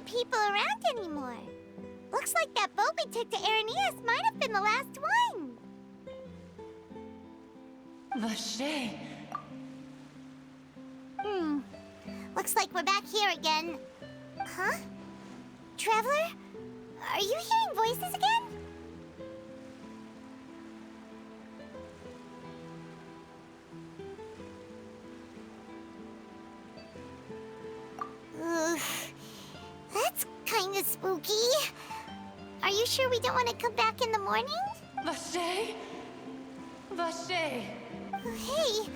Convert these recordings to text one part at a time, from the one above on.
People around anymore. Looks like that boat we took to Araneas might have been the last one. Vache. Looks like we're back here again. Huh? Traveler? Are you hearing voices again? That's kinda spooky. Are you sure we don't want to come back in the morning? Vache? Vache. Hey,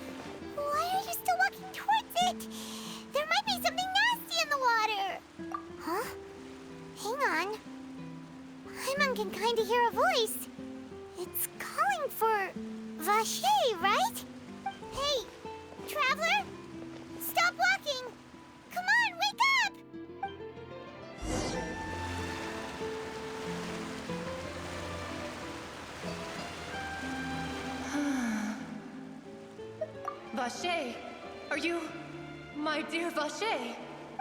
why are you still walking towards it? There might be something nasty in the water. Huh? Hang on. Paimon can kinda hear a voice. It's calling for Vache, right? Hey, Traveler? Stop walking! Come on, wake up! Vache, are you... my dear Vache?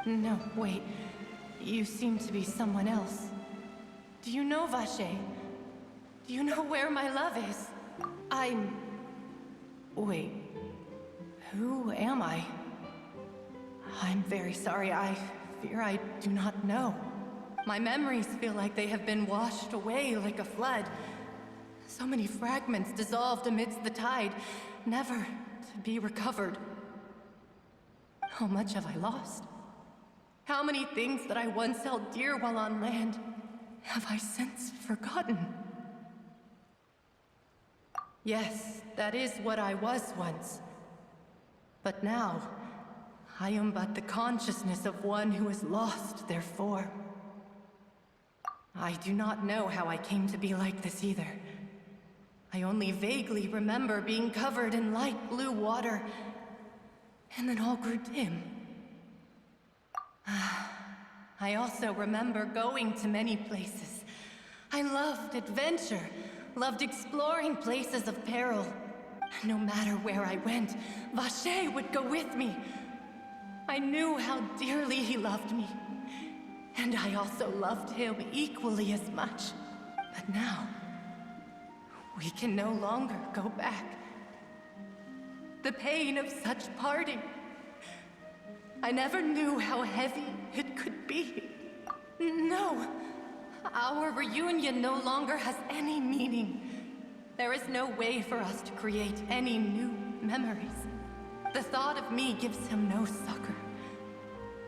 No, wait. You seem to be someone else. Do you know Vache? Do you know where my love is? I'm... Wait. Who am I? I'm very sorry. I fear I do not know. My memories feel like they have been washed away like a flood. So many fragments dissolved amidst the tide, never to be recovered. How much have I lost? How many things that I once held dear while on land have I since forgotten? Yes, that is what I was once. But now, I am but the consciousness of one who is lost, therefore. I do not know how I came to be like this either. I only vaguely remember being covered in light blue water, and then all grew dim. I also remember going to many places. I loved adventure, loved exploring places of peril. No matter where I went, Vache would go with me. I knew how dearly he loved me, and I also loved him equally as much. But now, we can no longer go back. The pain of such parting. I never knew how heavy it could be. No, our reunion no longer has any meaning. There is no way for us to create any new memories. The thought of me gives him no succor.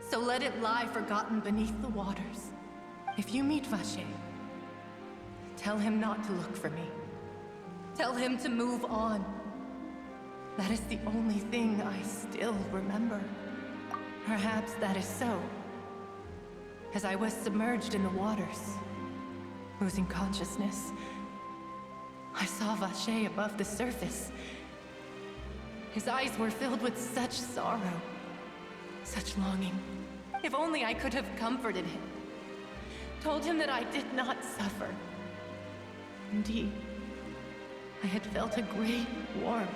So let it lie forgotten beneath the waters. If you meet Vache, tell him not to look for me. Tell him to move on. That is the only thing I still remember. Perhaps that is so. As I was submerged in the waters, losing consciousness, I saw Vache above the surface. His eyes were filled with such sorrow, such longing. If only I could have comforted him, told him that I did not suffer. Indeed, I had felt a great warmth.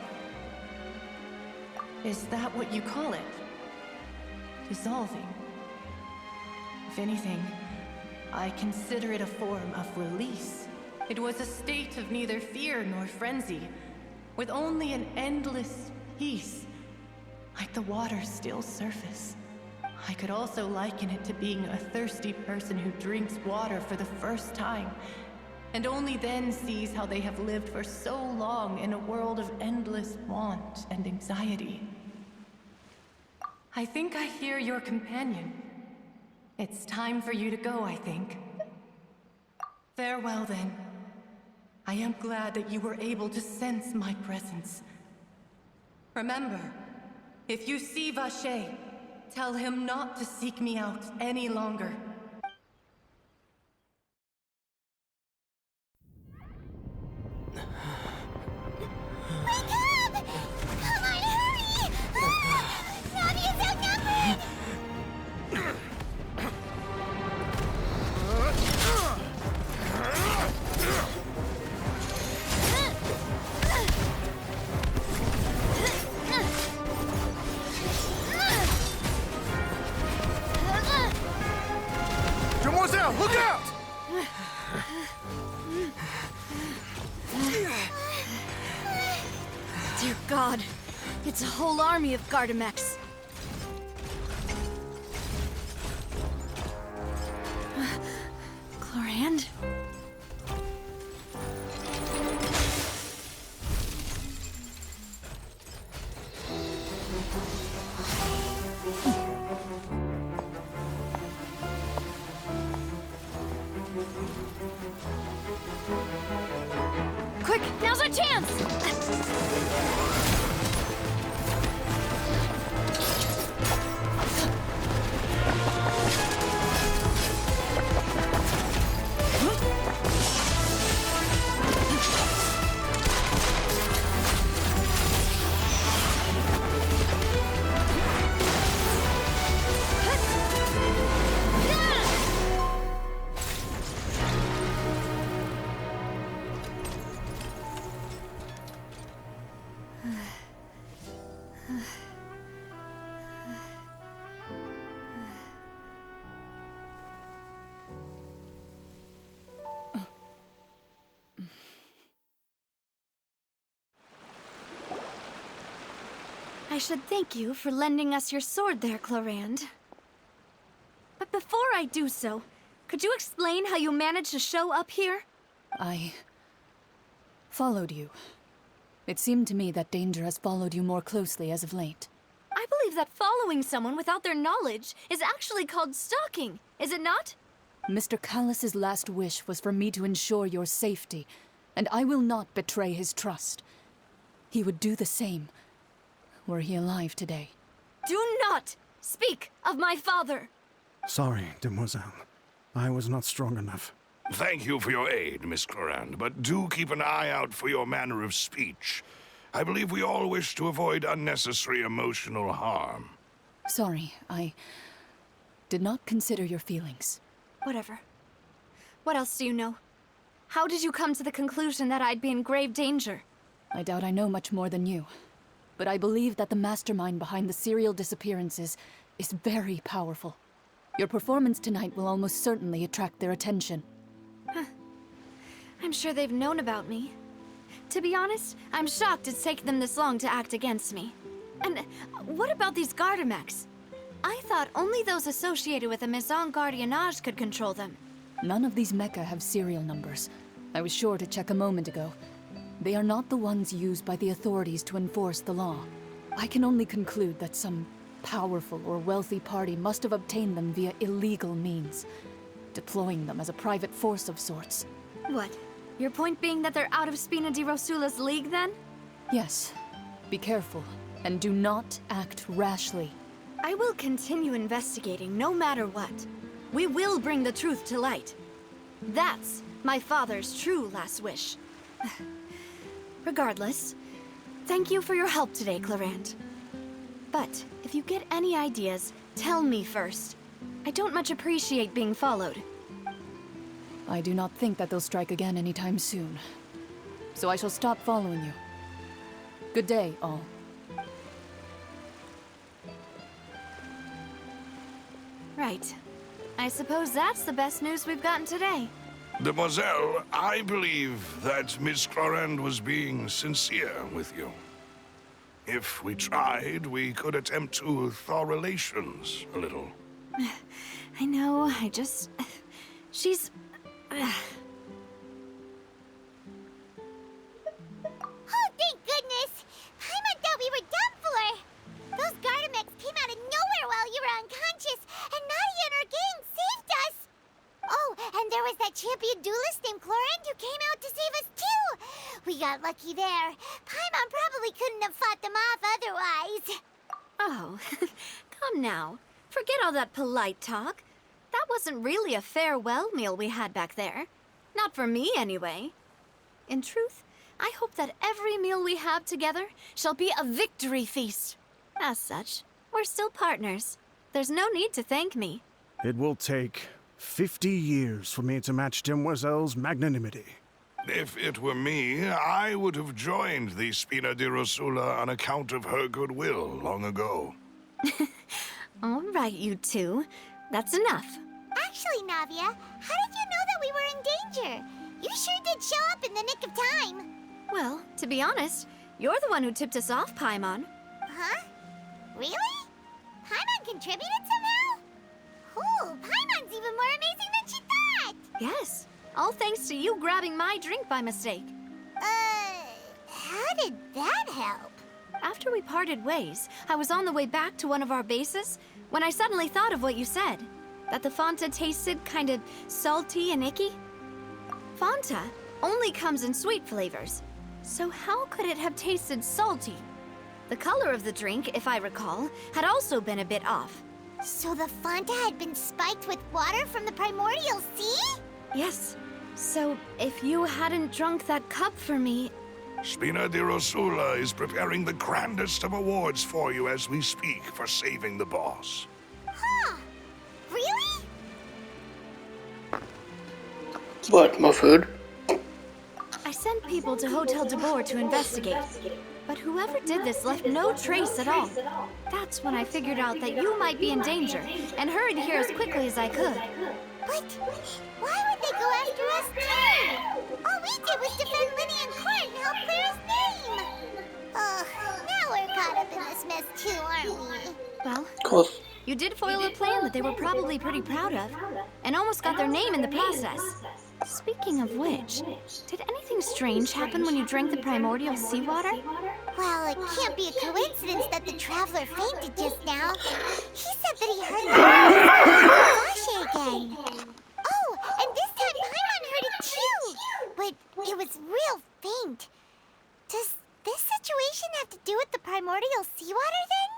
Is that what you call it? Dissolving? If anything, I consider it a form of release. It was a state of neither fear nor frenzy, with only an endless peace, like the water's still surface. I could also liken it to being a thirsty person who drinks water for the first time, and only then sees how they have lived for so long in a world of endless want and anxiety. I think I hear your companion. It's time for you to go, I think. Farewell, then. I am glad that you were able to sense my presence. Remember, if you see Vache, tell him not to seek me out any longer. Wake up! Come on, hurry! No! Dear God, it's a whole army of Gardamex. Chlorand? Quick, now's our chance! I should thank you for lending us your sword there, Chlorand. But before I do so, could you explain how you managed to show up here? I followed you. It seemed to me that danger has followed you more closely as of late. I believe that following someone without their knowledge is actually called stalking, is it not? Mr. Callus's last wish was for me to ensure your safety, and I will not betray his trust. He would do the same, were he alive today. Do not speak of my father! Sorry, demoiselle. I was not strong enough. Thank you for your aid, Miss Clorand, but do keep an eye out for your manner of speech. I believe we all wish to avoid unnecessary emotional harm. Sorry, I did not consider your feelings. Whatever. What else do you know? How did you come to the conclusion that I'd be in grave danger? I doubt I know much more than you, but I believe that the mastermind behind the serial disappearances is very powerful. Your performance tonight will almost certainly attract their attention. I'm sure they've known about me. To be honest, I'm shocked it's taken them this long to act against me. And what about these Gardamex? I thought only those associated with the Maison Gardiennage could control them. None of these mecha have serial numbers. I was sure to check a moment ago. They are not the ones used by the authorities to enforce the law. I can only conclude that some powerful or wealthy party must have obtained them via illegal means, deploying them as a private force of sorts. What? Your point being that they're out of Spina di Rosula's league, then? Yes. Be careful, and do not act rashly. I will continue investigating no matter what. We will bring the truth to light. That's my father's true last wish. Regardless, thank you for your help today, Clorand. But if you get any ideas, tell me first. I don't much appreciate being followed. I do not think that they'll strike again anytime soon. So I shall stop following you. Good day, all. Right. I suppose that's the best news we've gotten today. Demoiselle, I believe that Miss Clorand was being sincere with you. If we tried, we could attempt to thaw relations a little. I know, she's... Oh, thank goodness! Paimon thought we were done for! Those Gardamex came out of nowhere while you were unconscious, and Nadia and her gang saved us! Oh, and there was that champion duelist named Clorand who came out to save us too! We got lucky there. Paimon probably couldn't have fought them off otherwise. Oh, come now. Forget all that polite talk. That wasn't really a farewell meal we had back there. Not for me, anyway. In truth, I hope that every meal we have together shall be a victory feast. As such, we're still partners. There's no need to thank me. It will take 50 years for me to match Demoiselle's magnanimity. If it were me, I would have joined the Spina di Rosula on account of her goodwill long ago. All right, you two. That's enough. Actually, Navia, how did you know that we were in danger? You sure did show up in the nick of time. Well, to be honest, You're the one who tipped us off, Paimon. Huh? Really? Paimon contributed somehow? Oh, Paimon's even more amazing than she thought! Yes, all thanks to you grabbing my drink by mistake. How did that help? After we parted ways, I was on the way back to one of our bases when I suddenly thought of what you said. That the Fanta tasted kind of salty and icky. Fanta only comes in sweet flavors, so how could it have tasted salty? The color of the drink, if I recall, had also been a bit off. So the Fanta had been spiked with water from the primordial sea? Yes. So if you hadn't drunk that cup for me... Spina di Rosula is preparing the grandest of awards for you as we speak for saving the boss. Huh. Really? What, more food? I sent people to Hotel de Boer to investigate, but whoever did this left no trace at all. That's when I figured out that you might be in danger, and hurried here as quickly as I could. But why would they go after us too? All we did was defend Lydian Court and help clear his name. Ugh, now we're caught up in this mess too, aren't we? Well, Of course. you did foil a plan that they were probably pretty proud of, and almost got their name in the process. Speaking of which, did anything strange happen when you drank the primordial seawater? Well, it can't be a coincidence that the traveler fainted just now. He said that he heard Vache again. Oh, and this time Paimon heard it too. But it was real faint. Does this situation have to do with the primordial seawater then?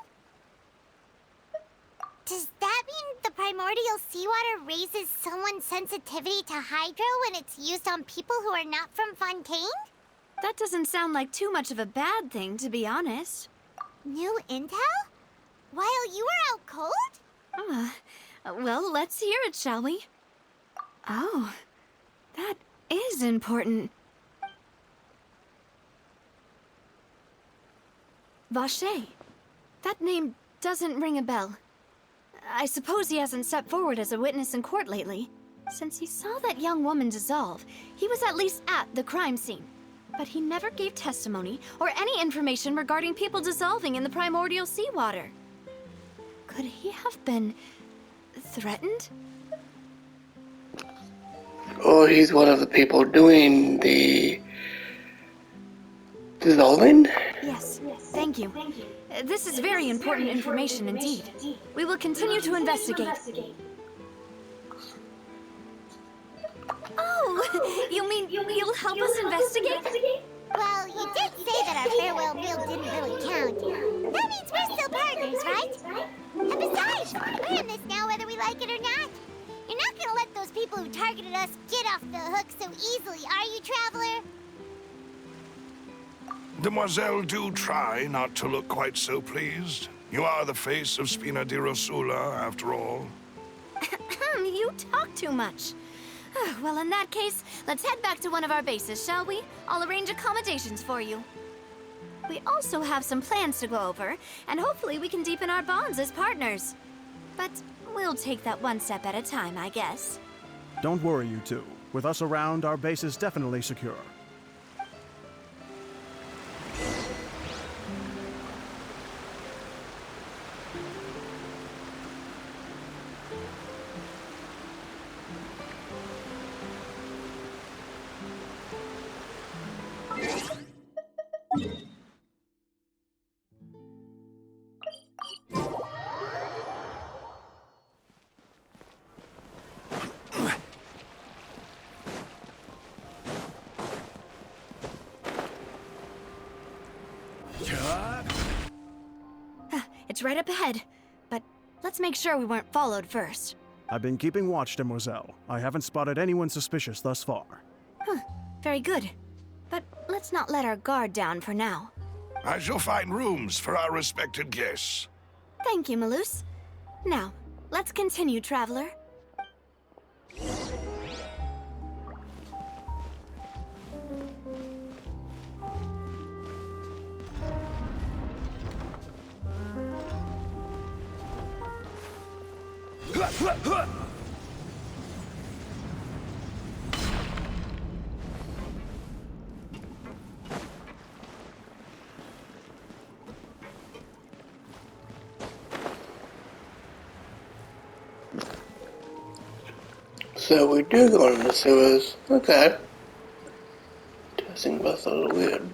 Does that mean the primordial seawater raises someone's sensitivity to hydro when it's used on people who are not from Fontaine? That doesn't sound like too much of a bad thing, to be honest. New intel? While you were out cold? Well, let's hear it, shall we? Oh, that is important. Vache. That name doesn't ring a bell. I suppose he hasn't stepped forward as a witness in court lately. Since he saw that young woman dissolve, he was at least at the crime scene. But he never gave testimony or any information regarding people dissolving in the primordial seawater. Could he have been threatened? Or he's one of the people doing the dissolving? Yes, thank you. This is very important information indeed. We will continue to investigate. Oh, you mean you'll help us investigate? Well, you did say that our farewell meal didn't really count. That means we're still partners, right? And besides, we're in this now whether we like it or not. You're not gonna let those people who targeted us get off the hook so easily, are you, Traveler? Demoiselle, do try not to look quite so pleased. You are the face of Spina di Rosula, after all. You talk too much. Well, in that case, let's head back to one of our bases, shall we? I'll arrange accommodations for you. We also have some plans to go over, and hopefully we can deepen our bonds as partners. But we'll take that one step at a time, I guess. Don't worry, you two. With us around, our base is definitely secure. It's right up ahead, but let's make sure we weren't followed first. I've been keeping watch, Demoiselle. I haven't spotted anyone suspicious thus far. Very good. But let's not let our guard down for now. I shall find rooms for our respected guests. Thank you, Malus. Now, let's continue, Traveler. So we do go into the sewers. Okay. Testing both a little weird.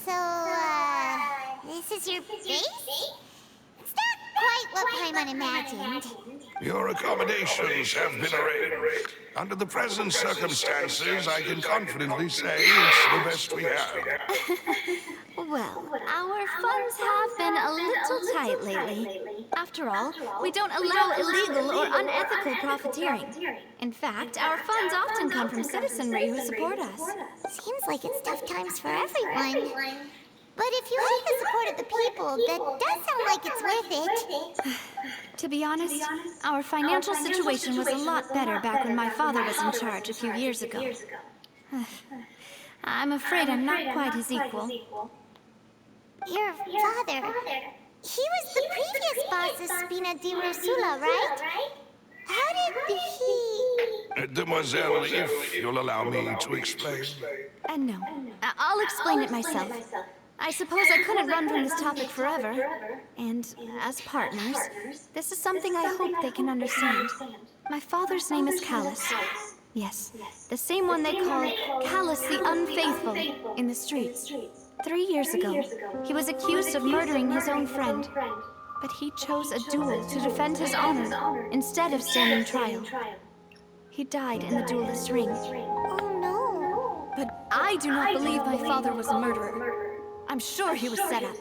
So, this is your base? It's not quite what Paimon imagined. Your accommodations have been arranged. Under the present circumstances, I can confidently say it's the best we have. Well, our funds have been a little tight lately. After all, we don't allow illegal or unethical profiteering. In fact, our funds often come from citizenry who support us. Seems like it's tough times for everyone. But if you have the support of the people, that does sound like it's worth it. To be honest, our financial situation was a lot better back when my father was in charge a few years ago. I'm afraid I'm not quite his equal. Your father, he was the previous boss of Spina di Rosula, right? How did he... Demoiselle, if you'll allow me to explain. No, I'll explain it myself. I suppose I couldn't run from this topic forever. And as partners, this is something I hope they can understand. My father's name is Callus. Yes, the same one they call Callus the Unfaithful in the streets. 3 years ago, he was accused of murdering his own friend. But he chose a duel to defend his honor instead of standing trial. He died in the duelist's ring. Oh no. But I do not believe my father was a murderer. I'm sure he was set up.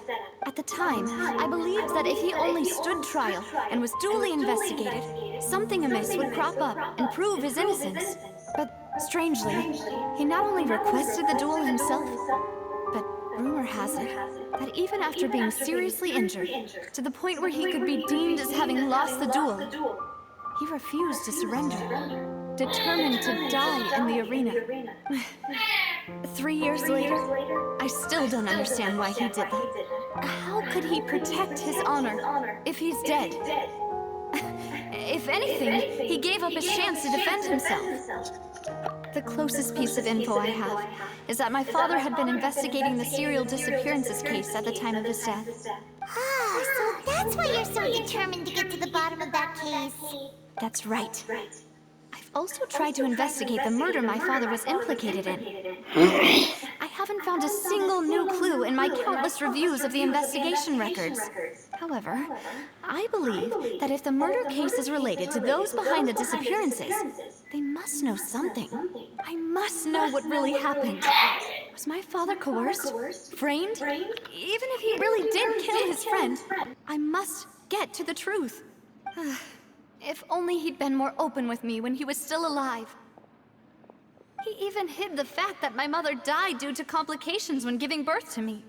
At the time, I believed that if he only stood trial and was duly investigated, something amiss would crop up and prove his innocence. But strangely, he not only requested the duel himself, but rumor has it that even after being seriously injured, to the point where he could be deemed as having lost the duel, he refused to surrender, determined to die in the arena. 3 years later, I still don't understand why he did that. How could he protect his honor if he's dead? If anything, he gave up his chance to defend himself. The closest piece of info I have is that my father had been investigating the serial disappearances case at the time of his death. Ah, so that's why you're so determined to get to the bottom of that case. That's right. I've also tried to investigate the murder my father was implicated in. I haven't found a single new clue in my countless reviews of the investigation records. However, I believe that if the murder case is related to those behind the disappearances, they must know something. I must know what really happened. Was my father coerced? Framed? Even if he really did kill his friend, I must get to the truth. If only he'd been more open with me when he was still alive. He even hid the fact that my mother died due to complications when giving birth to me.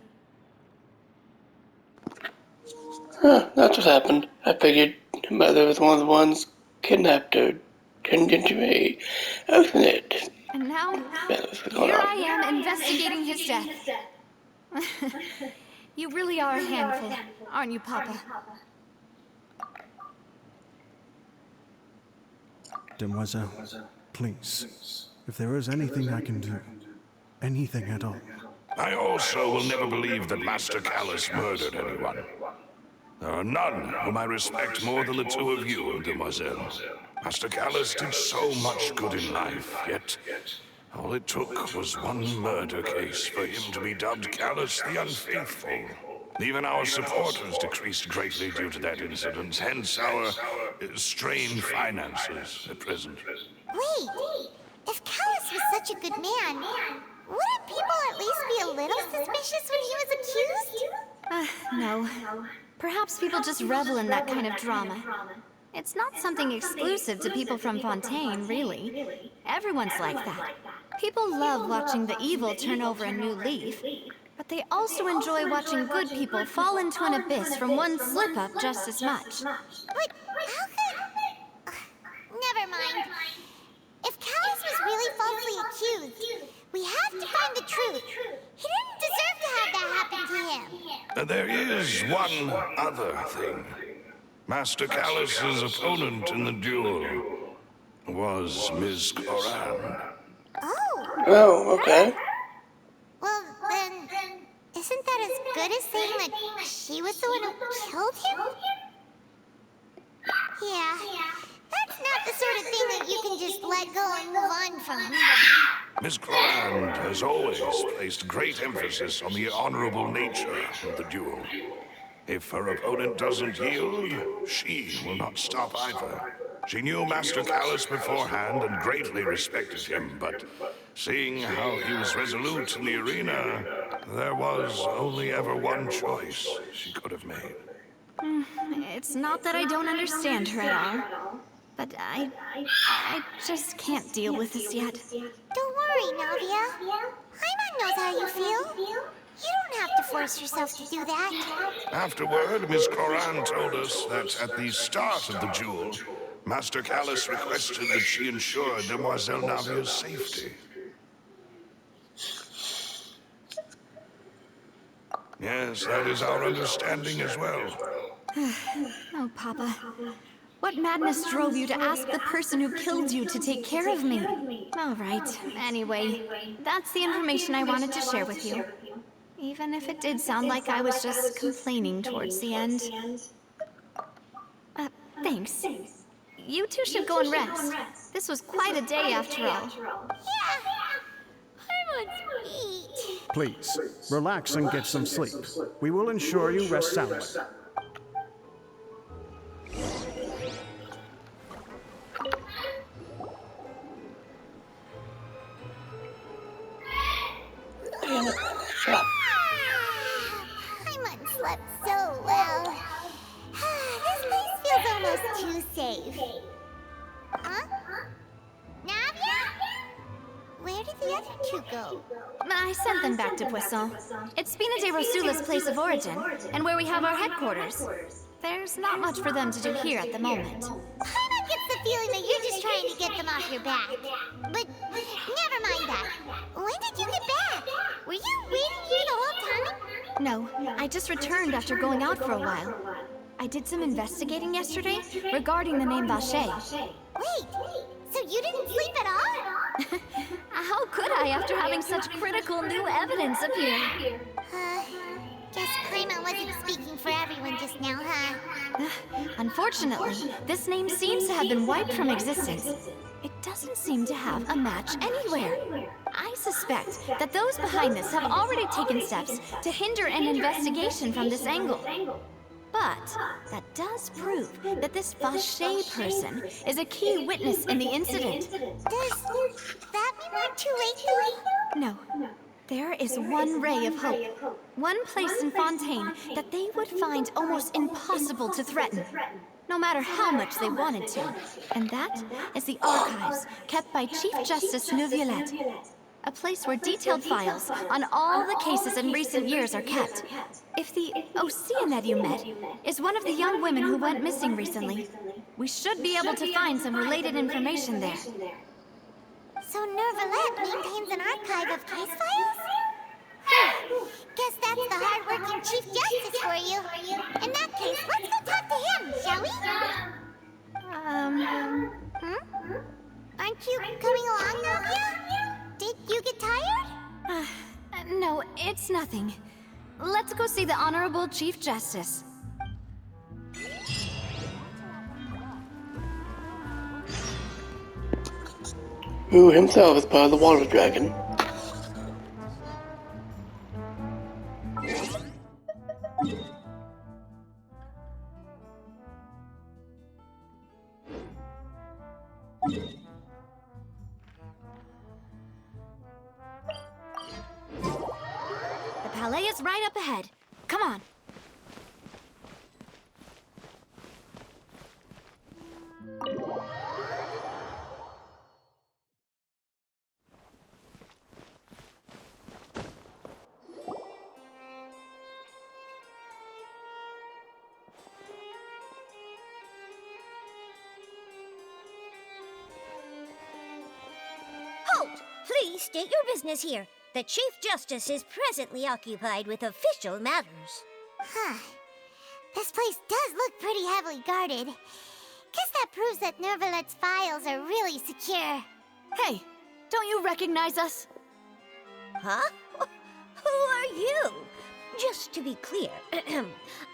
Huh, that's what happened. I figured her mother was one of the ones kidnapped her, turned into a alternate. And now, Man, what's going here on? I am investigating his death. You really are a handful, aren't you, Papa? Demoiselle, please, if there is anything I can do, anything at all, I also will never believe that Master Callus murdered anyone. There are none whom I respect more than the two of you, Demoiselle. Master Callus did so much good in life, yet all it took was one murder case for him to be dubbed Callus the Unfaithful. Even our supporters decreased greatly due to that incident, hence our strained finances at present. Wait, if Callus was such a good man, wouldn't people at least be a little suspicious when he was accused? No. Perhaps people just revel in that kind of drama. It's not something exclusive to people from Fontaine, really. Everyone's like that. People love watching the evil turn over a new leaf, but they also enjoy watching good people fall into an abyss from one slip-up just as much. But how could... never mind. If Callus was really falsely accused, we have to find the truth. He didn't deserve to have that happen to him. There is one other thing. Master Callus's opponent in the duel was Ms. Cloran. Oh, Oh, okay. well then, isn't that as good as saying that she was the one who killed him? Yeah, that's not the sort of thing that you can just let go and move on from. Ms. Cloran has always placed great emphasis on the honorable nature of the duel. If her opponent doesn't yield, she will not stop either. She knew Master Callus beforehand and greatly respected him, but seeing how he was resolute in the arena, there was only ever one choice she could have made. It's not that I don't understand her at all, but I just can't deal with this yet. Don't worry, Navia. Paimon knows how you feel. You don't have to force yourself to do that. Afterward, Ms. Cloran told us that at the start of the duel, Master Callus requested that she ensure Demoiselle Navia's safety. Yes, that is our understanding as well. Oh, Papa. What madness drove you to ask the person who killed you to take care of me? All right. Anyway, that's the information I wanted to share with you. Even if it did sound like I was just complaining towards the end. Thanks. You two should go and rest. This was quite a day after all. Yeah, Paimon's sweet. please, relax and get some sleep. We will ensure you rest soundly. Paimon slept so well. This place feels almost too safe. Huh? Navia? Where did the other two go? I sent them back to Poisson. It's Spina de Rosula's place of origin, and where we have our headquarters. There's not much for them to do here at the moment. Paimon gets the feeling that you're just trying to get them off your back. But never mind that. When did you get back? Were you waiting here the whole time? No, I just returned after going out for a while. I did some investigating yesterday regarding the name Vache. Wait, so you didn't sleep at all? How could I after having such critical new evidence appear? Guess Paimon wasn't speaking for everyone just now, huh? Unfortunately, this name seems to have been wiped from existence. It doesn't seem to have a match anywhere. I suspect that those behind this have already taken steps to hinder an investigation from this angle. But that does prove that this Vache person is a key witness in the incident. Does that mean we're too late though? No. There is one ray of hope. One place in Fontaine that they would find almost impossible to threaten, no matter how much they wanted to. And that is the archives kept by Chief Justice Neuvillette. A place where detailed files on all the cases in recent years are kept. If the Oceanid you met is one of the young women who went missing recently, we should be able to find some related information there. So Nervalette maintains an archive of case files? Guess that's the hard-working Chief Justice for you. In that case, let's go talk to him, shall we? Aren't you coming along, Novia? Did you get tired? No, it's nothing. Let's go see the Honorable Chief Justice. Who himself is part of the Water Dragon. The Palais is right up ahead. Come on. Halt! Please state your business here. The Chief Justice is presently occupied with official matters. Huh. This place does look pretty heavily guarded. Guess that proves that Nervalette's files are really secure. Hey, don't you recognize us? Huh? Who are you? Just to be clear,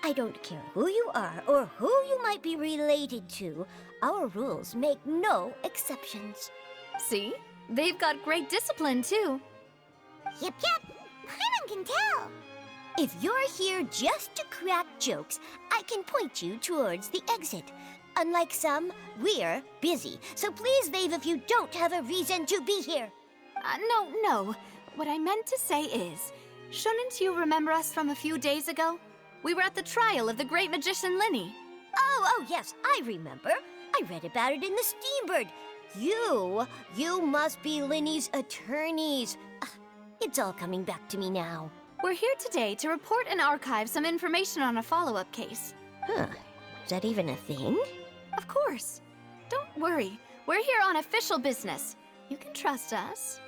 I don't care who you are or who you might be related to. Our rules make no exceptions. See? They've got great discipline, too. Yep. Paimon can tell. If you're here just to crack jokes, I can point you towards the exit. Unlike some, we're busy, so please leave if you don't have a reason to be here. No. What I meant to say is, shouldn't you remember us from a few days ago? We were at the trial of the great magician Linny. Oh, yes, I remember. I read about it in the Steambird. You must be Linny's attorneys. It's all coming back to me now. We're here today to report and archive some information on a follow-up case. Huh. Is that even a thing? Of course. Don't worry. We're here on official business. You can trust us.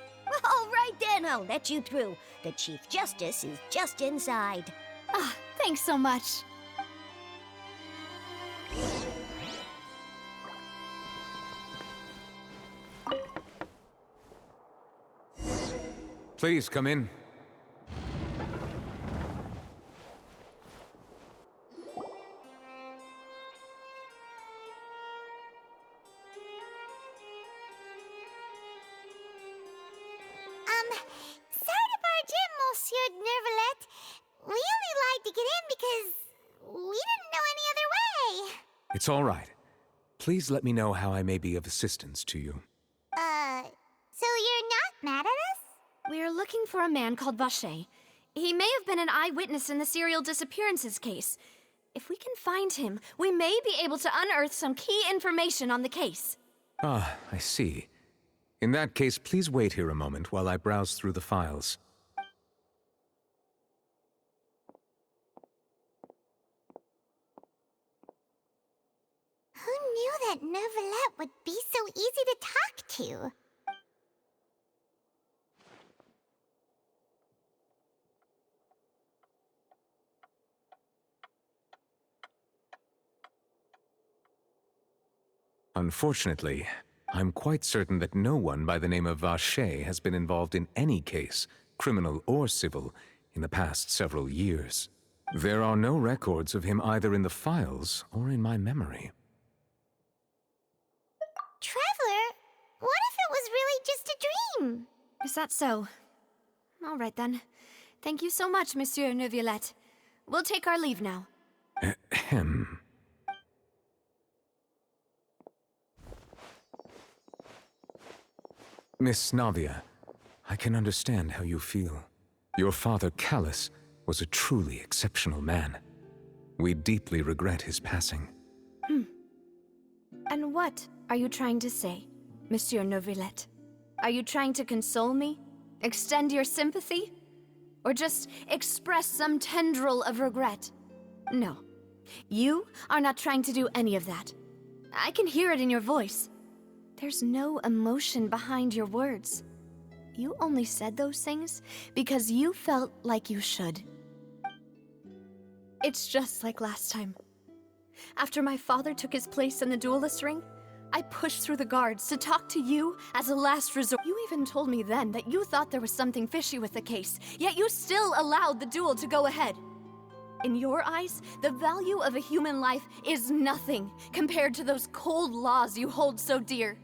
All right then, I'll let you through. The Chief Justice is just inside. Thanks so much. Please come in. Sorry to barge in, Monsieur Nervalette. We only lied to get in because we didn't know any other way. It's all right. Please let me know how I may be of assistance to you. So you're not mad at us? We're looking for a man called Vacher. He may have been an eyewitness in the serial disappearances case. If we can find him, we may be able to unearth some key information on the case. Ah, I see. In that case, please wait here a moment while I browse through the files. Who knew that Nervalette would be so easy to talk to? Unfortunately, I'm quite certain that no one by the name of Vacher has been involved in any case, criminal or civil, in the past several years. There are no records of him either in the files or in my memory. Traveler, what if it was really just a dream? Is that so? All right then. Thank you so much, Monsieur Neuvillette. We'll take our leave now. Ahem. Miss Navia, I can understand how you feel. Your father, Callus, was a truly exceptional man. We deeply regret his passing. And what are you trying to say, Monsieur Neuvillette? Are you trying to console me? Extend your sympathy? Or just express some tendril of regret? No. You are not trying to do any of that. I can hear it in your voice. There's no emotion behind your words. You only said those things because you felt like you should. It's just like last time. After my father took his place in the duelist ring, I pushed through the guards to talk to you as a last resort. You even told me then that you thought there was something fishy with the case, yet you still allowed the duel to go ahead. In your eyes, the value of a human life is nothing compared to those cold laws you hold so dear.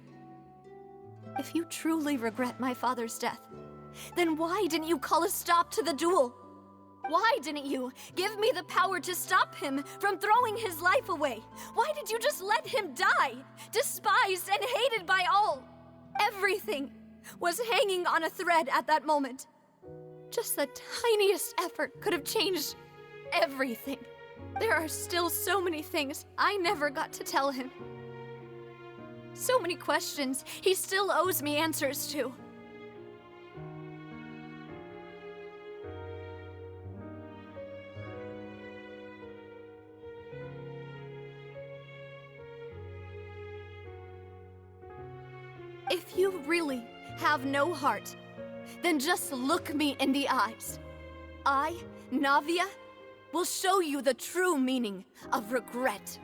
If you truly regret my father's death, then why didn't you call a stop to the duel? Why didn't you give me the power to stop him from throwing his life away? Why did you just let him die, despised and hated by all? Everything was hanging on a thread at that moment. Just the tiniest effort could have changed everything. There are still so many things I never got to tell him. So many questions he still owes me answers to. If you really have no heart, then just look me in the eyes. I, Navia, will show you the true meaning of regret.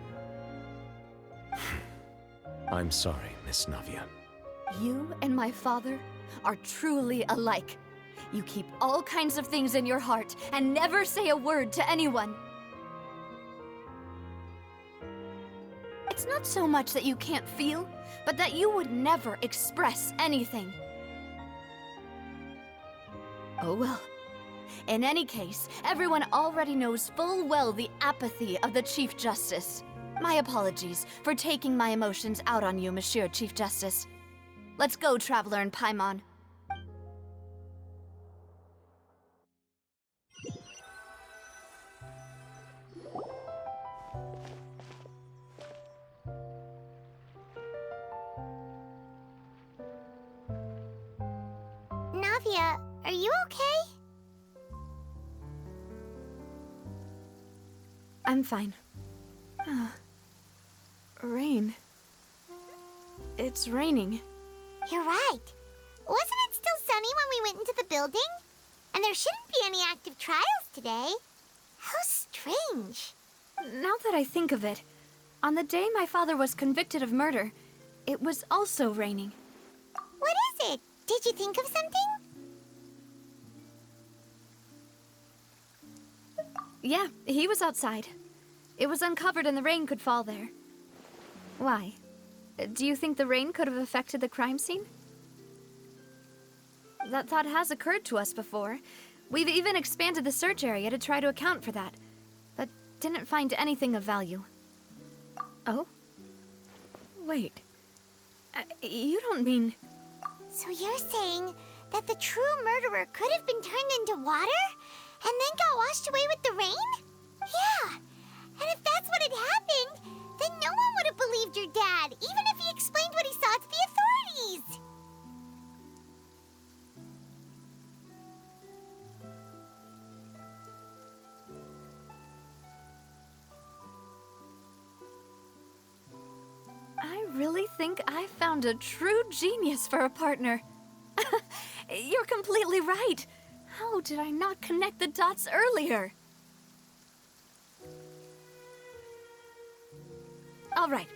I'm sorry, Miss Navia. You and my father are truly alike. You keep all kinds of things in your heart and never say a word to anyone. It's not so much that you can't feel, but that you would never express anything. Oh well. In any case, everyone already knows full well the apathy of the Chief Justice. My apologies for taking my emotions out on you, Monsieur Chief Justice. Let's go, Traveler and Paimon. Navia, are you okay? I'm fine. Rain. It's raining. You're right. Wasn't it still sunny when we went into the building? And there shouldn't be any active trials today. How strange. Now that I think of it, on the day my father was convicted of murder, it was also raining. What is it? Did you think of something? Yeah, he was outside. It was uncovered and the rain could fall there. Why? Do you think the rain could have affected the crime scene? That thought has occurred to us before. We've even expanded the search area to try to account for that, but didn't find anything of value. Oh? Wait. You don't mean... So you're saying that the true murderer could have been turned into water? And then got washed away with the rain? Yeah. And if that's what had happened, then no one would have believed your dad, even if he explained what he saw to the authorities. I really think I found a true genius for a partner. You're completely right. How did I not connect the dots earlier? All right,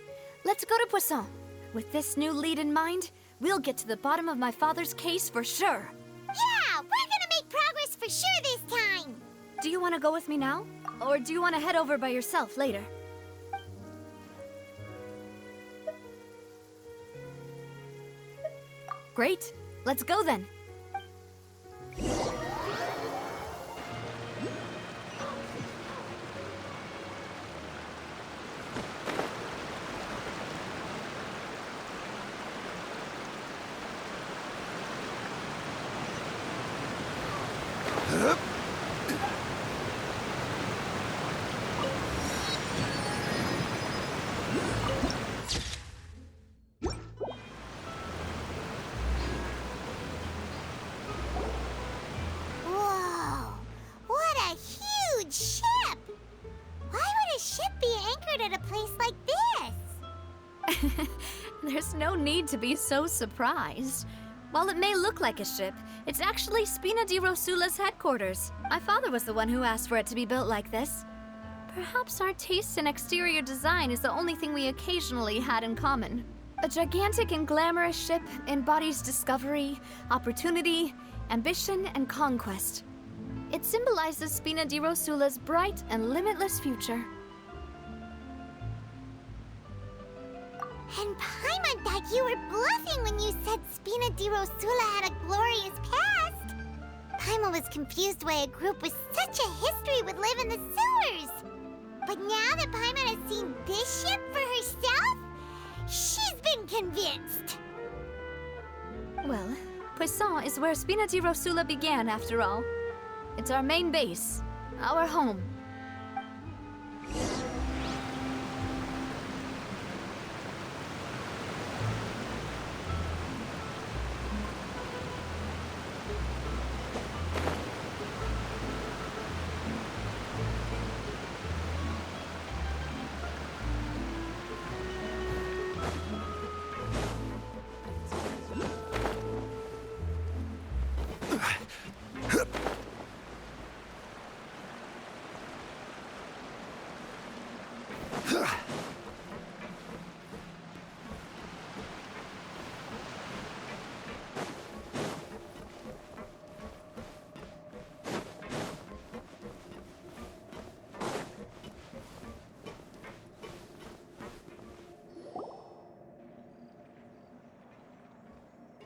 let's go to Poisson. With this new lead in mind, we'll get to the bottom of my father's case for sure. Yeah, we're gonna make progress for sure this time. Do you want to go with me now? Or do you want to head over by yourself later? Great, let's go then. There's no need to be so surprised. While it may look like a ship, it's actually Spina di Rosula's headquarters. My father was the one who asked for it to be built like this. Perhaps our taste in exterior design is the only thing we occasionally had in common. A gigantic and glamorous ship embodies discovery, opportunity, ambition, and conquest. It symbolizes Spina di Rosula's bright and limitless future. And Paimon thought you were bluffing when you said Spina di Rosula had a glorious past. Paimon was confused why a group with such a history would live in the sewers. But now that Paimon has seen this ship for herself, she's been convinced. Well, Poisson is where Spina di Rosula began, after all. It's our main base, our home.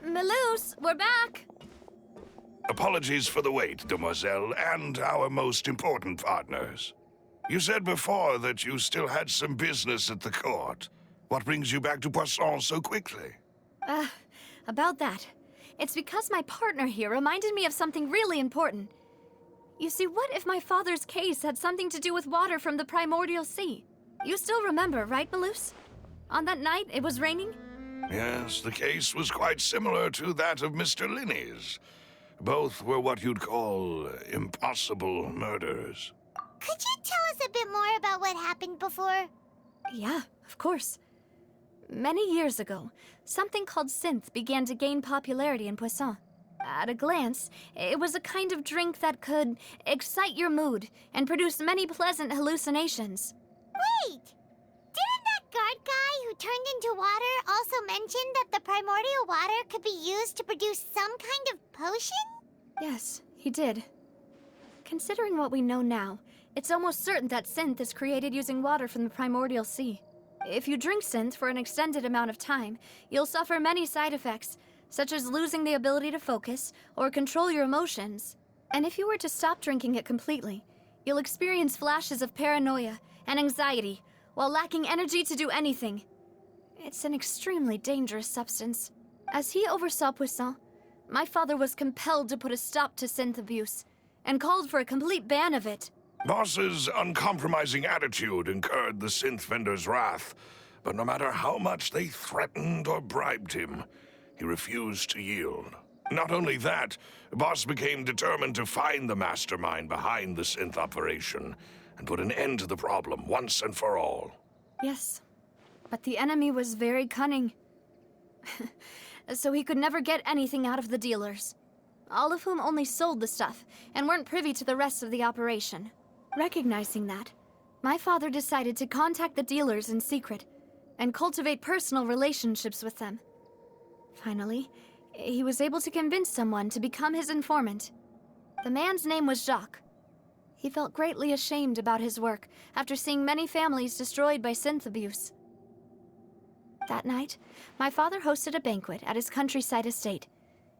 Melus, we're back! Apologies for the wait, demoiselle, and our most important partners. You said before that you still had some business at the court. What brings you back to Poisson so quickly? About that. It's because my partner here reminded me of something really important. You see, what if my father's case had something to do with water from the primordial sea? You still remember, right, Melus? On that night, it was raining? Yes, the case was quite similar to that of Mr. Linney's. Both were what you'd call impossible murders. Could you tell us a bit more about what happened before? Yeah, of course. Many years ago, something called synth began to gain popularity in Poisson. At a glance, it was a kind of drink that could excite your mood and produce many pleasant hallucinations. Wait! Didn't that guard guy who turned into water also mention that the primordial water could be used to produce some kind of potion? Yes, he did. Considering what we know now, it's almost certain that synth is created using water from the primordial sea. If you drink synth for an extended amount of time, you'll suffer many side effects, such as losing the ability to focus or control your emotions. And if you were to stop drinking it completely, you'll experience flashes of paranoia and anxiety while lacking energy to do anything. It's an extremely dangerous substance. As he oversaw Poisson, my father was compelled to put a stop to synth abuse and called for a complete ban of it. Boss's uncompromising attitude incurred the synth vendor's wrath, but no matter how much they threatened or bribed him, he refused to yield. Not only that, Boss became determined to find the mastermind behind the synth operation and put an end to the problem once and for all. Yes, but the enemy was very cunning. So he could never get anything out of the dealers, all of whom only sold the stuff and weren't privy to the rest of the operation. Recognizing that, my father decided to contact the dealers in secret and cultivate personal relationships with them. Finally, he was able to convince someone to become his informant. The man's name was Jacques. He felt greatly ashamed about his work after seeing many families destroyed by synth abuse. That night, my father hosted a banquet at his countryside estate.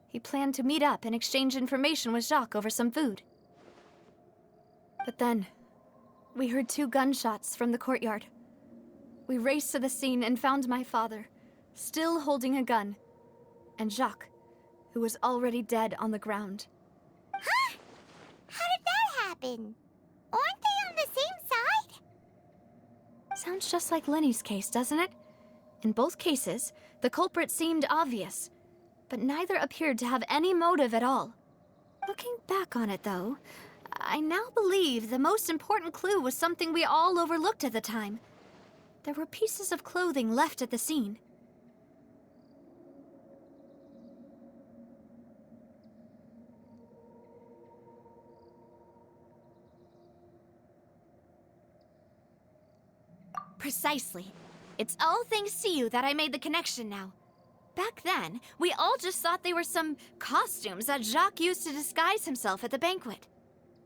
He planned to meet up and exchange information with Jacques over some food. But then, we heard 2 gunshots from the courtyard. We raced to the scene and found my father, still holding a gun, and Jacques, who was already dead on the ground. Huh? How did that happen? Aren't they on the same side? Sounds just like Lenny's case, doesn't it? In both cases, the culprit seemed obvious, but neither appeared to have any motive at all. Looking back on it, though, I now believe the most important clue was something we all overlooked at the time. There were pieces of clothing left at the scene. Precisely. It's all thanks to you that I made the connection now. Back then, we all just thought they were some costumes that Jacques used to disguise himself at the banquet.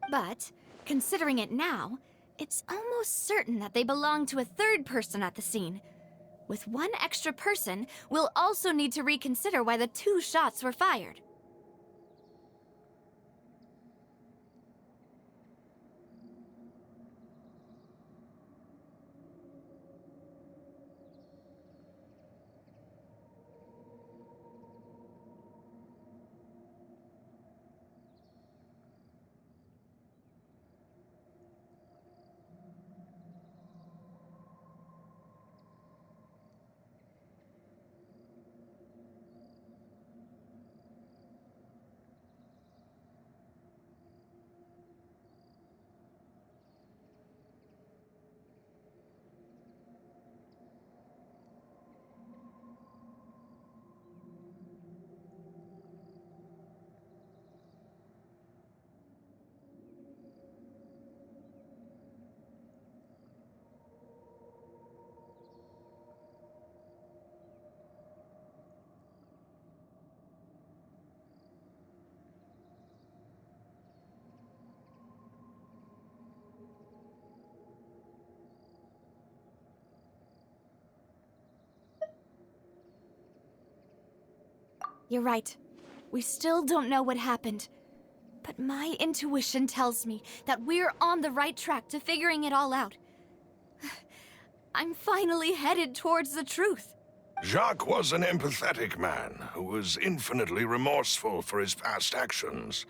But, considering it now, it's almost certain that they belong to a third person at the scene. With one extra person, we'll also need to reconsider why the 2 shots were fired. You're right. We still don't know what happened. But my intuition tells me that we're on the right track to figuring it all out. I'm finally headed towards the truth. Jacques was an empathetic man who was infinitely remorseful for his past actions.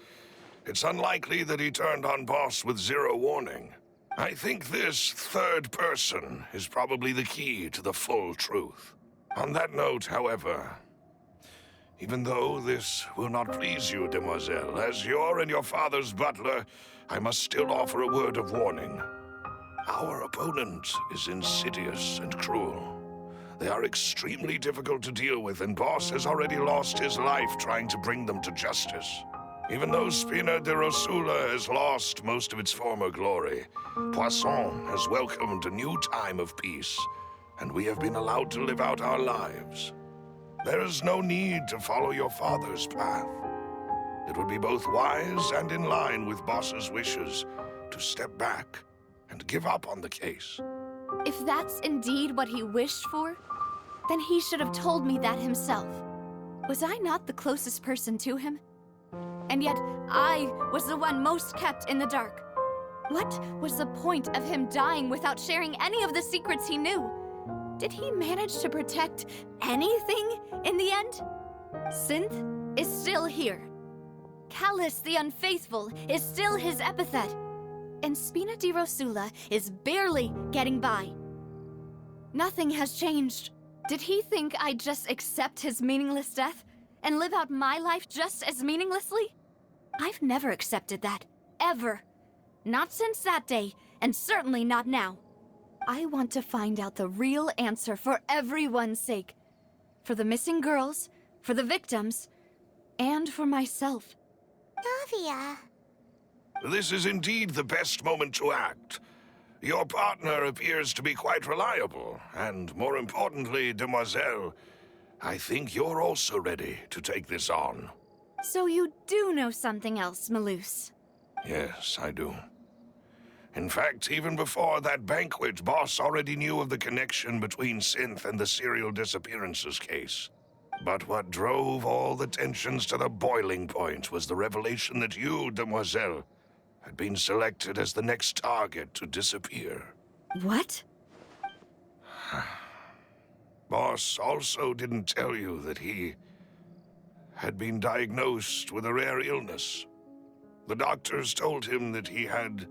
It's unlikely that he turned on Boss with zero warning. I think this third person is probably the key to the full truth. On that note, however, even though this will not please you, demoiselle, as your and your father's butler, I must still offer a word of warning. Our opponent is insidious and cruel. They are extremely difficult to deal with, and Boss has already lost his life trying to bring them to justice. Even though Spina de Rosula has lost most of its former glory, Poisson has welcomed a new time of peace, and we have been allowed to live out our lives. There is no need to follow your father's path. It would be both wise and in line with Boss's wishes to step back and give up on the case. If that's indeed what he wished for, then he should have told me that himself. Was I not the closest person to him? And yet, I was the one most kept in the dark. What was the point of him dying without sharing any of the secrets he knew? Did he manage to protect anything in the end? Synth is still here. Callus the Unfaithful is still his epithet. And Spina di Rosula is barely getting by. Nothing has changed. Did he think I'd just accept his meaningless death and live out my life just as meaninglessly? I've never accepted that. Ever. Not since that day, and certainly not now. I want to find out the real answer for everyone's sake. For the missing girls, for the victims, and for myself. Navia. This is indeed the best moment to act. Your partner appears to be quite reliable, and more importantly, demoiselle, I think you're also ready to take this on. So you do know something else, Malus? Yes, I do. In fact, even before that banquet, Boss already knew of the connection between Synth and the serial disappearances case. But what drove all the tensions to the boiling point was the revelation that you, demoiselle, had been selected as the next target to disappear. What? Boss also didn't tell you that he had been diagnosed with a rare illness. The doctors told him that he had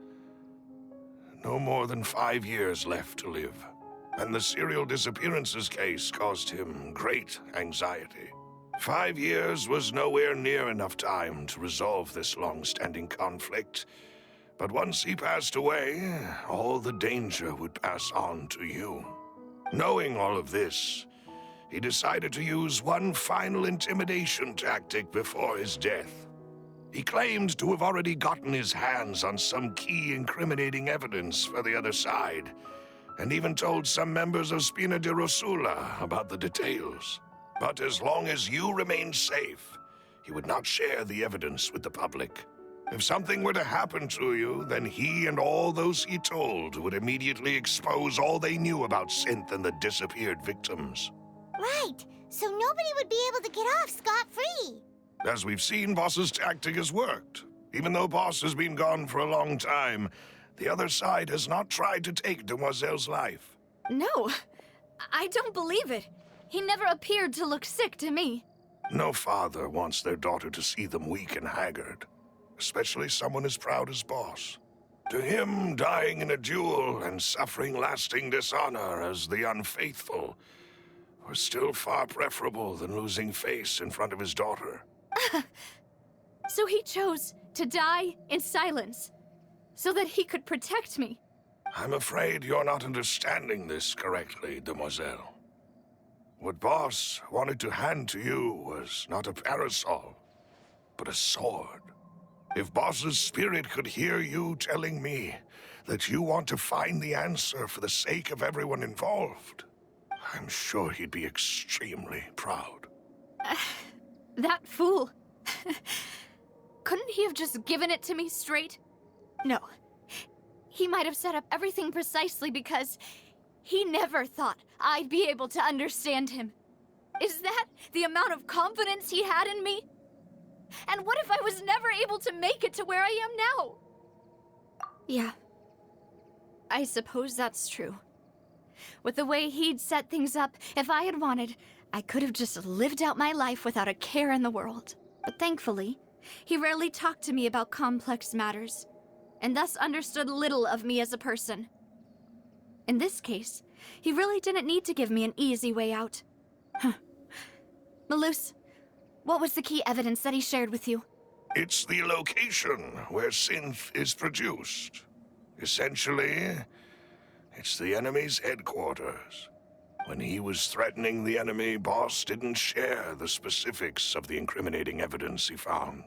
no more than 5 years left to live, and the serial disappearances case caused him great anxiety. 5 years was nowhere near enough time to resolve this long-standing conflict, but once he passed away, all the danger would pass on to you. Knowing all of this, he decided to use one final intimidation tactic before his death. He claimed to have already gotten his hands on some key incriminating evidence for the other side, and even told some members of Spina di Rosula about the details. But as long as you remained safe, he would not share the evidence with the public. If something were to happen to you, then he and all those he told would immediately expose all they knew about Synth and the disappeared victims. Right, so nobody would be able to get off scot-free. As we've seen, Boss's tactic has worked. Even though Boss has been gone for a long time, the other side has not tried to take Demoiselle's life. No, I don't believe it. He never appeared to look sick to me. No father wants their daughter to see them weak and haggard, especially someone as proud as Boss. To him, dying in a duel and suffering lasting dishonor as the unfaithful was still far preferable than losing face in front of his daughter. So he chose to die in silence, so that he could protect me. I'm afraid you're not understanding this correctly, Demoiselle. What Boss wanted to hand to you was not a parasol, but a sword. If Boss's spirit could hear you telling me that you want to find the answer for the sake of everyone involved, I'm sure he'd be extremely proud. That fool. Couldn't he have just given it to me straight? No. He might have set up everything precisely because he never thought I'd be able to understand him. Is that the amount of confidence he had in me? And what if I was never able to make it to where I am now? Yeah. I suppose that's true. With the way he'd set things up, if I had wanted, I could have just lived out my life without a care in the world. But thankfully, he rarely talked to me about complex matters, and thus understood little of me as a person. In this case, he really didn't need to give me an easy way out. Malus, what was the key evidence that he shared with you? It's the location where Synth is produced. Essentially, it's the enemy's headquarters. When he was threatening the enemy, Boss didn't share the specifics of the incriminating evidence he found.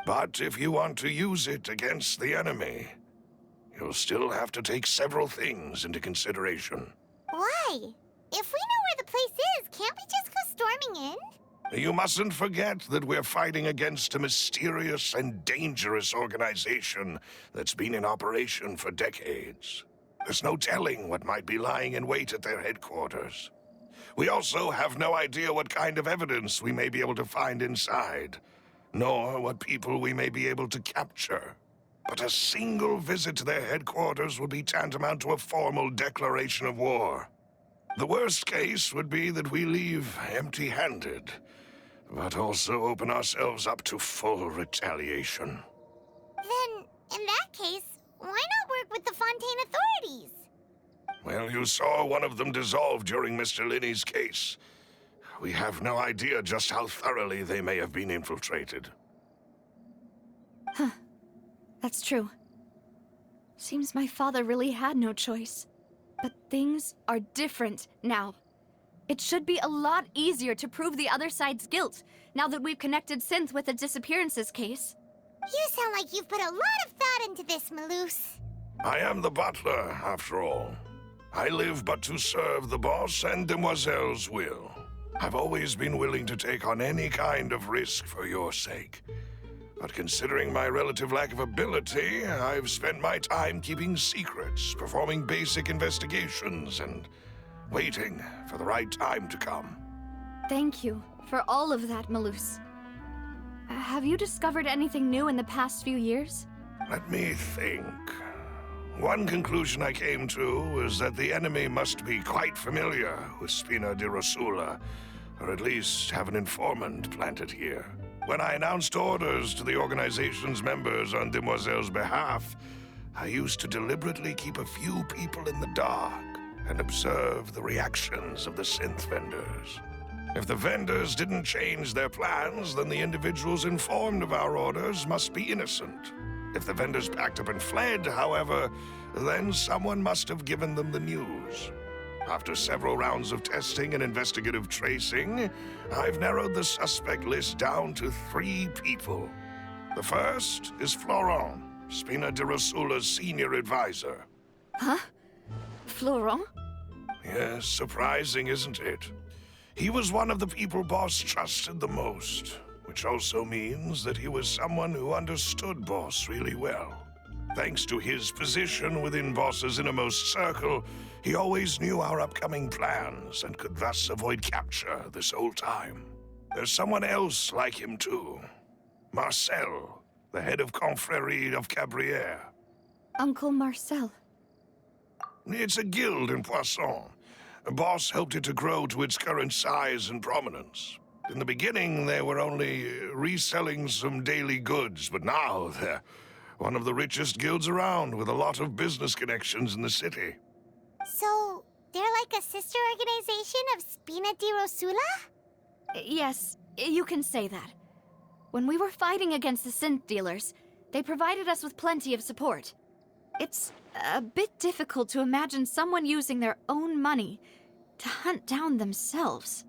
But if you want to use it against the enemy, you'll still have to take several things into consideration. Why? If we know where the place is, can't we just go storming in? You mustn't forget that we're fighting against a mysterious and dangerous organization that's been in operation for decades. There's no telling what might be lying in wait at their headquarters. We also have no idea what kind of evidence we may be able to find inside, nor what people we may be able to capture. But a single visit to their headquarters would be tantamount to a formal declaration of war. The worst case would be that we leave empty-handed, but also open ourselves up to full retaliation. Then, in that case, why not work with the Fontaine authorities? Well, you saw one of them dissolve during Mr. Linney's case. We have no idea just how thoroughly they may have been infiltrated. Huh. That's true. Seems my father really had no choice. But things are different now. It should be a lot easier to prove the other side's guilt, now that we've connected Synth with the disappearances case. You sound like you've put a lot of thought into this, Malus. I am the butler, after all. I live but to serve the boss and Demoiselle's will. I've always been willing to take on any kind of risk for your sake. But considering my relative lack of ability, I've spent my time keeping secrets, performing basic investigations, and waiting for the right time to come. Thank you for all of that, Malus. Have you discovered anything new in the past few years? Let me think. One conclusion I came to was that the enemy must be quite familiar with Spina di Rosula, or at least have an informant planted here. When I announced orders to the organization's members on Demoiselle's behalf, I used to deliberately keep a few people in the dark and observe the reactions of the synth vendors. If the vendors didn't change their plans, then the individuals informed of our orders must be innocent. If the vendors packed up and fled, however, then someone must have given them the news. After several rounds of testing and investigative tracing, I've narrowed the suspect list down to 3 people. The first is Florent, Spina di Rosula's senior advisor. Huh? Florent? Yes, surprising, isn't it? He was one of the people Boss trusted the most, which also means that he was someone who understood Boss really well. Thanks to his position within Boss's innermost circle, he always knew our upcoming plans and could thus avoid capture this whole time. There's someone else like him too. Marcel, the head of Confrérie of Cabrières. Uncle Marcel. It's a guild in Poisson. Boss helped it to grow to its current size and prominence. In the beginning, they were only reselling some daily goods, but now they're one of the richest guilds around with a lot of business connections in the city. So, they're like a sister organization of Spina di Rosula? Yes, you can say that. When we were fighting against the synth dealers, they provided us with plenty of support. It's a bit difficult to imagine someone using their own money to hunt down themselves.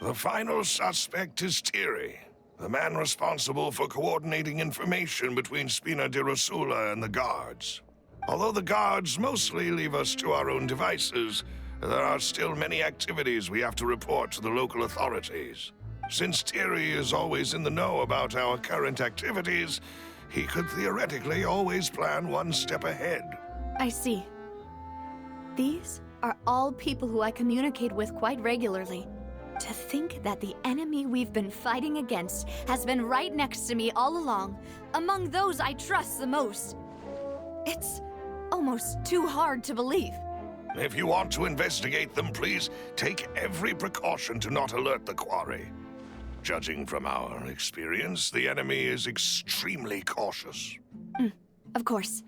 The final suspect is Thierry, the man responsible for coordinating information between Spina di Rosula and the guards. Although the guards mostly leave us to our own devices, there are still many activities we have to report to the local authorities. Since Thierry is always in the know about our current activities, he could theoretically always plan one step ahead. I see. These are all people who I communicate with quite regularly. To think that the enemy we've been fighting against has been right next to me all along, among those I trust the most. It's almost too hard to believe. If you want to investigate them, please take every precaution to not alert the quarry. Judging from our experience, the enemy is extremely cautious. Of course.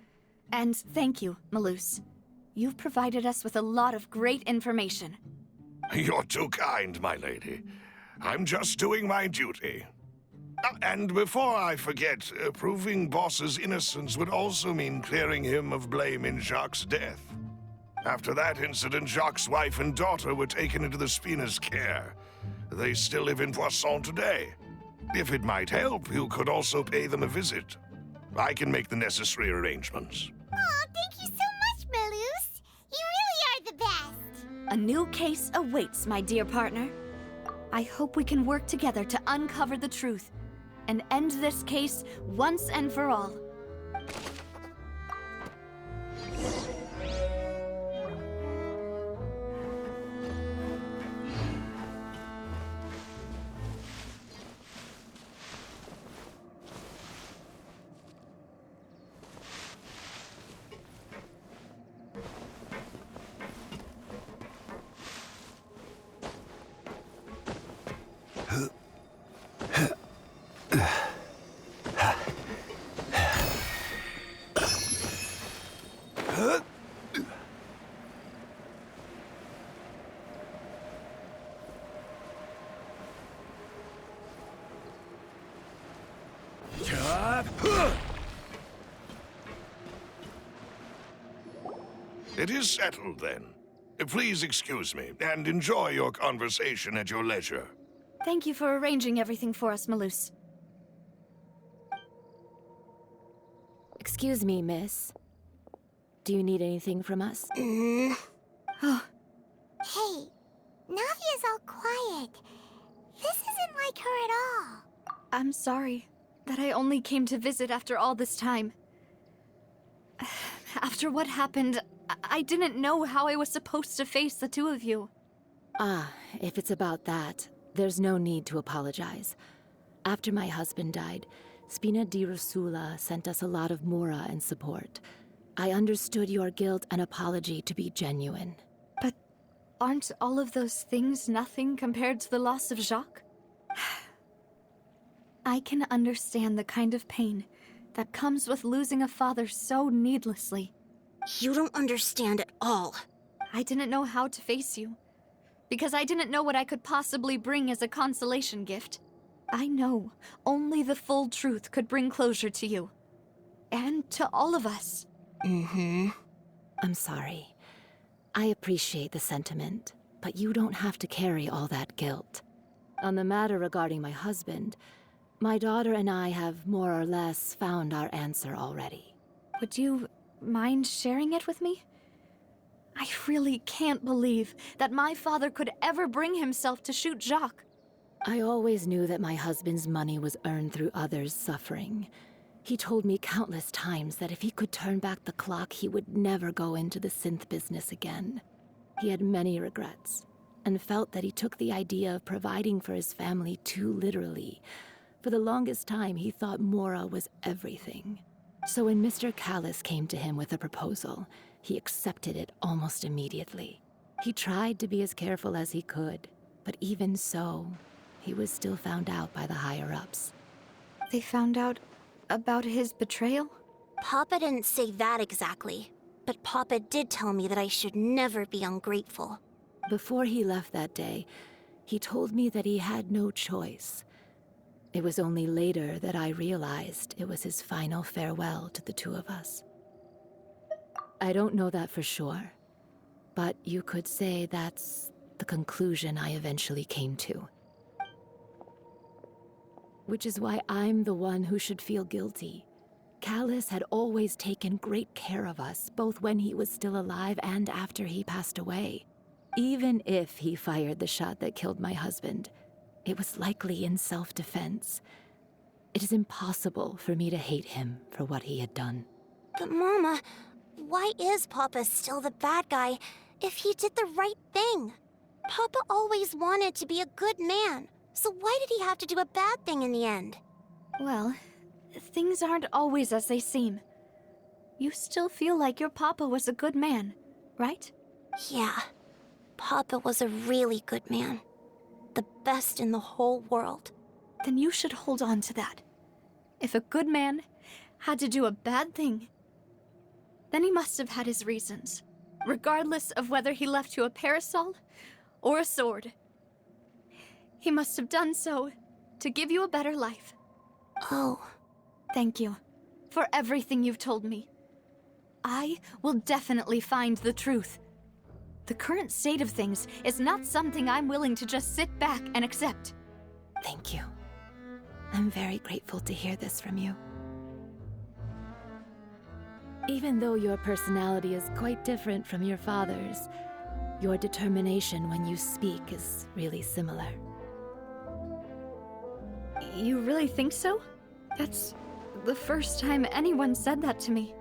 And thank you, Malus. You've provided us with a lot of great information. You're too kind, my lady. I'm just doing my duty. And before I forget, proving Boss's innocence would also mean clearing him of blame in Jacques' death. After that incident, Jacques' wife and daughter were taken into the Spina's care. They still live in Poisson today. If it might help, you could also pay them a visit. I can make the necessary arrangements. Oh, thank you so much, Malus. You really are the best. A new case awaits, my dear partner. I hope we can work together to uncover the truth and end this case once and for all. It is settled, then. Please excuse me, and enjoy your conversation at your leisure. Thank you for arranging everything for us, Malus. Excuse me, miss. Do you need anything from us? Hey, Navia's all quiet. This isn't like her at all. I'm sorry that I only came to visit after all this time. After what happened, I didn't know how I was supposed to face the two of you. Ah, if it's about that, there's no need to apologize. After my husband died, Spina di Rosula sent us a lot of mora and support. I understood your guilt and apology to be genuine. But aren't all of those things nothing compared to the loss of Jacques? I can understand the kind of pain that comes with losing a father so needlessly. You don't understand at all. I didn't know how to face you, because I didn't know what I could possibly bring as a consolation gift. I know only the full truth could bring closure to you. And to all of us. I'm sorry. I appreciate the sentiment, but you don't have to carry all that guilt. On the matter regarding my husband, my daughter and I have more or less found our answer already. Would you mind sharing it with me? I really can't believe that my father could ever bring himself to shoot Jacques. I always knew that my husband's money was earned through others' suffering. He told me countless times that if he could turn back the clock, he would never go into the synth business again. He had many regrets, and felt that he took the idea of providing for his family too literally. For the longest time, he thought Mora was everything. So when Mr. Callis came to him with a proposal, he accepted it almost immediately. He tried to be as careful as he could, but even so, he was still found out by the higher-ups. They found out about his betrayal? Papa didn't say that exactly, but Papa did tell me that I should never be ungrateful. Before he left that day, he told me that he had no choice. It was only later that I realized it was his final farewell to the two of us. I don't know that for sure, but you could say that's the conclusion I eventually came to. Which is why I'm the one who should feel guilty. Callis had always taken great care of us, both when he was still alive and after he passed away. Even if he fired the shot that killed my husband, it was likely in self-defense. It is impossible for me to hate him for what he had done. But Mama, why is Papa still the bad guy if he did the right thing? Papa always wanted to be a good man, so why did he have to do a bad thing in the end? Well, things aren't always as they seem. You still feel like your papa was a good man, right? Yeah, Papa was a really good man. The best in the whole world. Then you should hold on to that. If a good man had to do a bad thing, then he must have had his reasons, regardless of whether he left you a parasol or a sword. He must have done so to give you a better life. Oh. Thank you for everything you've told me. I will definitely find the truth. The current state of things is not something I'm willing to just sit back and accept. Thank you. I'm very grateful to hear this from you. Even though your personality is quite different from your father's, your determination when you speak is really similar. You really think so? That's the first time anyone said that to me.